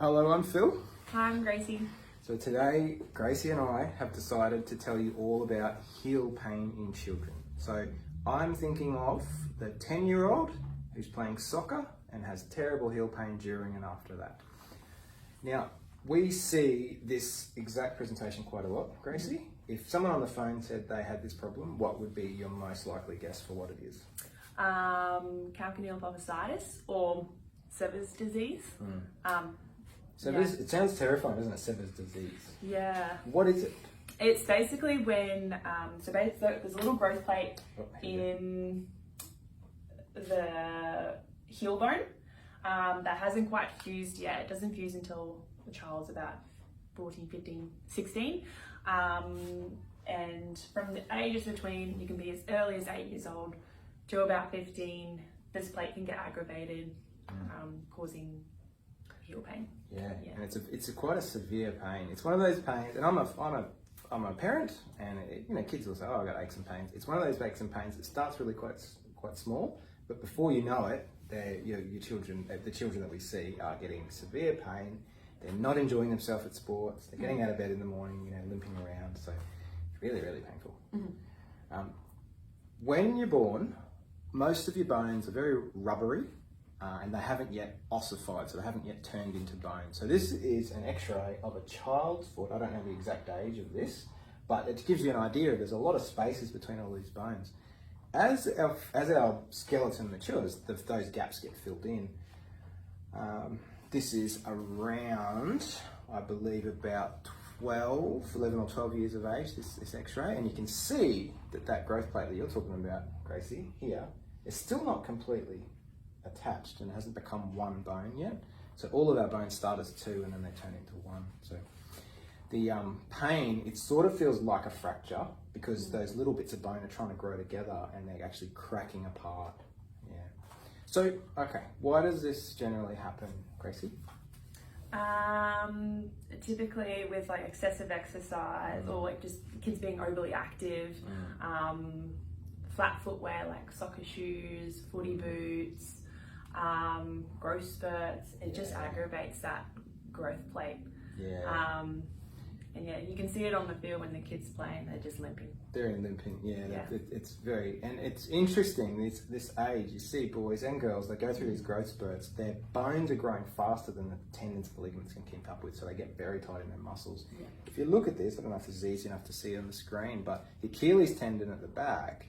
Hello, I'm Phil. Hi, I'm Gracie. So today, Gracie and I have decided to tell you all about heel pain in children. So I'm thinking of the 10-year-old who's playing soccer and has terrible heel pain during and after that. Now, we see this exact presentation quite a lot, Gracie. If someone on the phone said they had this problem, what would be your most likely guess for what it is? Calcaneal popicitis or Sever's disease. Sever's, It sounds terrifying, doesn't it? Sever's disease. Yeah. What is it? It's basically when, there's a little growth plate in the heel bone that hasn't quite fused yet. It doesn't fuse until the child's about 14, 15, 16. And from the ages between, you can be as early as 8 years old to about 15, this plate can get aggravated, causing heel pain. Yeah. And it's quite a severe pain. It's one of those pains, and I'm a parent, and kids will say, "Oh, I got aches and pains." It's one of those aches and pains that starts really quite small, but before you know it, your children, the children that we see, are getting severe pain. They're not enjoying themselves at sports. They're getting out of bed in the morning, limping around. So it's really, really painful. When you're born, most of your bones are very rubbery. And they haven't yet ossified, so they haven't yet turned into bone. So this is an x-ray of a child's foot. I don't know the exact age of this, but it gives you an idea. There's a lot of spaces between all these bones. As our skeleton matures, those gaps get filled in. This is around, I believe, about 11 or 12 years of age, this x-ray, and you can see that growth plate that you're talking about, Gracie, here, is still not completely attached and hasn't become one bone yet. So all of our bones start as two and then they turn into one. So the pain, it sort of feels like a fracture because those little bits of bone are trying to grow together and they're actually cracking apart. Yeah. So, okay, why does this generally happen, Gracie? Typically with like excessive exercise or like just kids being overly active, flat footwear like soccer shoes, footy boots, growth spurts, it just aggravates that growth plate. And you can see it on the field when the kids playing, they're just limping. They're limping, it's very, and it's interesting, this age, you see boys and girls, they go through these growth spurts, their bones are growing faster than the tendons and ligaments can keep up with, so they get very tight in their muscles. If you look at this, I don't know if this is easy enough to see on the screen, but the Achilles tendon at the back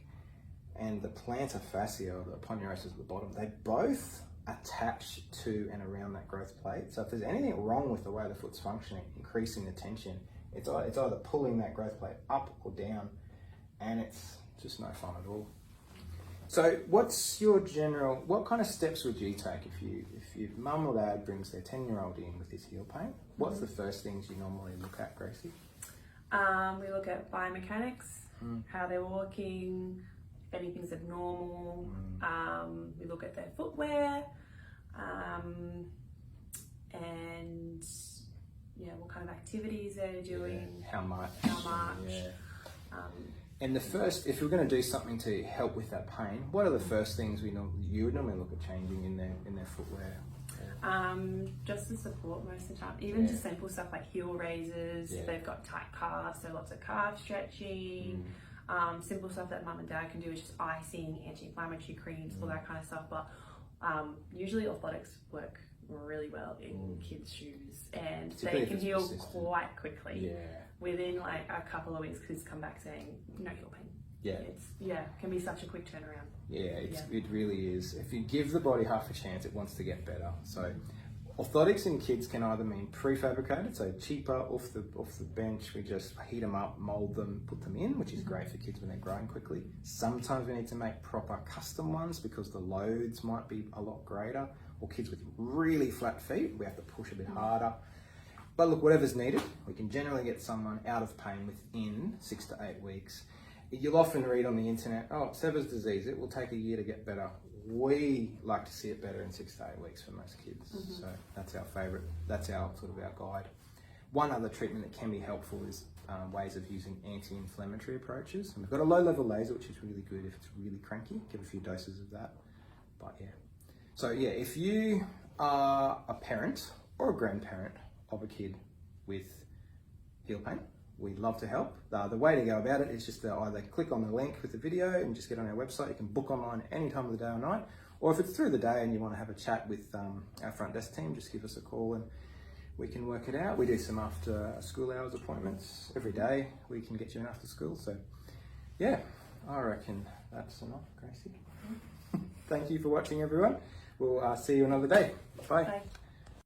and the plantar fascia, or the aponeurosis at the bottom, they both attach to and around that growth plate. So if there's anything wrong with the way the foot's functioning, increasing the tension, it's either pulling that growth plate up or down, and it's just no fun at all. So what kind of steps would you take if your mum or dad brings their 10-year-old in with this heel pain? What's the first things you normally look at, Gracie? We look at biomechanics, how they're walking, if anything's abnormal. We look at their footwear, and what kind of activities they're doing, how much. And if we're going to do something to help with that pain, what are the first things you would normally look at changing in their footwear? Just the support most of the time, even just simple stuff like heel raises. They've got tight calves, so lots of calf stretching. Simple stuff that mum and dad can do is just icing, anti-inflammatory creams, all that kind of stuff. But usually orthotics work really well in kids' shoes, and they can heal quite quickly. Within like a couple of weeks, kids come back saying no heel pain. It can be such a quick turnaround. It really is. If you give the body half a chance, it wants to get better. So orthotics in kids can either mean prefabricated, so cheaper, off the bench, we just heat them up, mold them, put them in, which is great for kids when they're growing quickly. Sometimes we need to make proper custom ones because the loads might be a lot greater, or kids with really flat feet, we have to push a bit harder. But look, whatever's needed, we can generally get someone out of pain within 6 to 8 weeks. You'll often read on the internet, oh, Sever's disease, it will take a year to get better. We like to see it better in 6 to 8 weeks for most kids. So that's our favourite, that's our guide. One other treatment that can be helpful is ways of using anti-inflammatory approaches. And we've got a low-level laser, which is really good if it's really cranky. Give a few doses of that. But yeah. So yeah, if you are a parent or a grandparent of a kid with heel pain, we'd love to help. The way to go about it is just to either click on the link with the video and just get on our website. You can book online any time of the day or night, or if it's through the day and you want to have a chat with our front desk team, just give us a call and we can work it out. We do some after school hours appointments every day. We can get you in after school. So yeah, I reckon that's enough, Gracie. Thank you for watching, everyone. We'll see you another day. Bye. Bye.